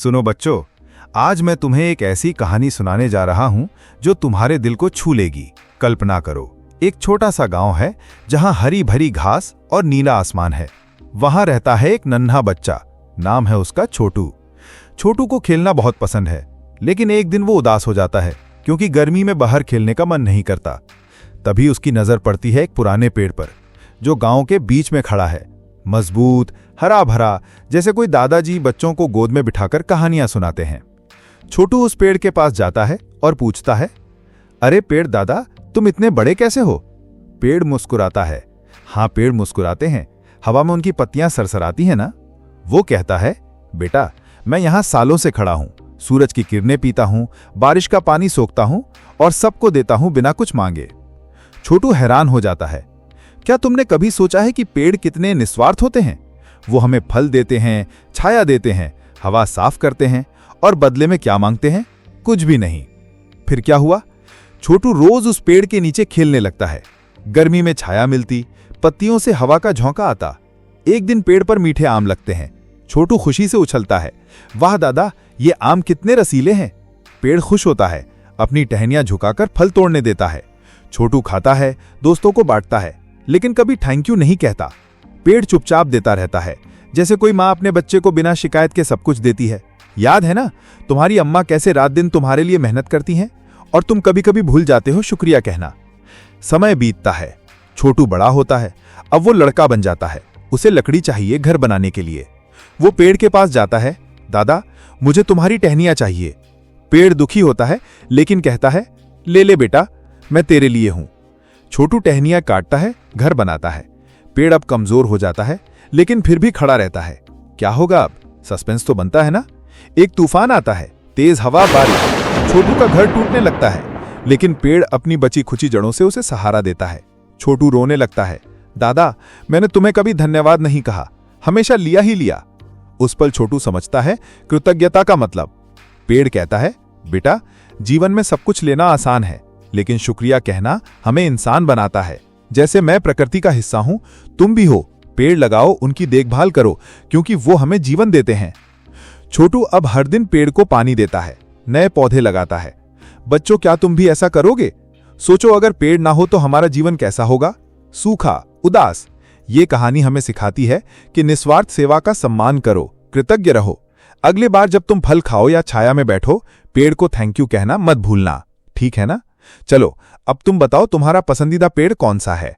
सुनो बच्चों, आज मैं तुम्हें एक ऐसी कहानी सुनाने जा रहा हूं जो तुम्हारे दिल को छू लेगी। कल्पना करो, एक छोटा सा गांव है जहां हरी भरी घास और नीला आसमान है। वहां रहता है एक नन्हा बच्चा, नाम है उसका छोटू। छोटू को खेलना बहुत पसंद है, लेकिन एक दिन वो उदास हो जाता है क्योंकि गर्मी में बाहर खेलने का मन नहीं करता। तभी उसकी नजर पड़ती है एक पुराने पेड़ पर जो गांव के बीच में खड़ा है, मजबूत, हरा भरा, जैसे कोई दादाजी बच्चों को गोद में बिठाकर कहानियां सुनाते हैं। छोटू उस पेड़ के पास जाता है और पूछता है, अरे पेड़ दादा, तुम इतने बड़े कैसे हो? पेड़ मुस्कुराता है। हाँ, पेड़ मुस्कुराते हैं, हवा में उनकी पत्तियां सरसराती हैं ना। वो कहता है, बेटा मैं यहां सालों से खड़ा हूं, सूरज की किरणें पीता हूं, बारिश का पानी सोखता हूं और सबको देता हूं बिना कुछ मांगे। छोटू हैरान हो जाता है, क्या तुमने कभी सोचा है कि पेड़ कितने निस्वार्थ होते हैं? वो हमें फल देते हैं, छाया देते हैं, हवा साफ करते हैं, और बदले में क्या मांगते हैं? कुछ भी नहीं। फिर क्या हुआ? छोटू रोज उस पेड़ के नीचे खेलने लगता है। गर्मी में छाया मिलती, पत्तियों से हवा का झोंका आता। एक दिन पेड़ पर मीठे आम लगते हैं। छोटू खुशी से उछलता है, वाह दादा, ये आम कितने रसीले हैं। पेड़ खुश होता है, अपनी टहनियां झुकाकर फल तोड़ने देता है। छोटू खाता है, दोस्तों को बांटता है, लेकिन कभी थैंक यू नहीं कहता। पेड़ चुपचाप देता रहता है, जैसे कोई माँ अपने बच्चे को बिना शिकायत के सब कुछ देती है। याद है ना, तुम्हारी अम्मा कैसे रात दिन तुम्हारे लिए मेहनत करती हैं और तुम कभी कभी भूल जाते हो शुक्रिया कहना। समय बीतता है, छोटू बड़ा होता है। अब वो लड़का बन जाता है। उसे लकड़ी चाहिए घर बनाने के लिए। वो पेड़ के पास जाता है, दादा मुझे तुम्हारी टहनियां चाहिए। पेड़ दुखी होता है, लेकिन कहता है, ले ले बेटा, मैं तेरे लिए हूं। छोटू टहनियां काटता है, घर बनाता है। पेड़ अब कमजोर हो जाता है, लेकिन फिर भी खड़ा रहता है। क्या होगा अब? सस्पेंस तो बनता है ना। एक तूफान आता है, तेज हवा, बारिश। छोटू का घर टूटने लगता है, लेकिन पेड़ अपनी बची खुची जड़ों से उसे सहारा देता है। छोटू रोने लगता है, दादा मैंने तुम्हें कभी धन्यवाद नहीं कहा, हमेशा लिया ही लिया। उस पल छोटू समझता है कृतज्ञता का मतलब। पेड़ कहता है, बेटा जीवन में सब कुछ लेना आसान है, लेकिन शुक्रिया कहना हमें इंसान बनाता है। जैसे मैं प्रकृति का हिस्सा हूं, तुम भी हो। पेड़ लगाओ, उनकी देखभाल करो, क्योंकि वो हमें जीवन देते हैं। छोटू अब हर दिन पेड़ को पानी देता है, नए पौधे लगाता है। बच्चों, क्या तुम भी ऐसा करोगे? सोचो, अगर पेड़ ना हो तो हमारा जीवन कैसा होगा? सूखा, उदास। ये कहानी हमें सिखाती है कि निस्वार्थ सेवा का सम्मान करो, कृतज्ञ रहो। अगली बार जब तुम फल खाओ या छाया में बैठो, पेड़ को थैंक यू कहना मत भूलना। ठीक है ना? चलो अब तुम बताओ, तुम्हारा पसंदीदा पेड़ कौन सा है?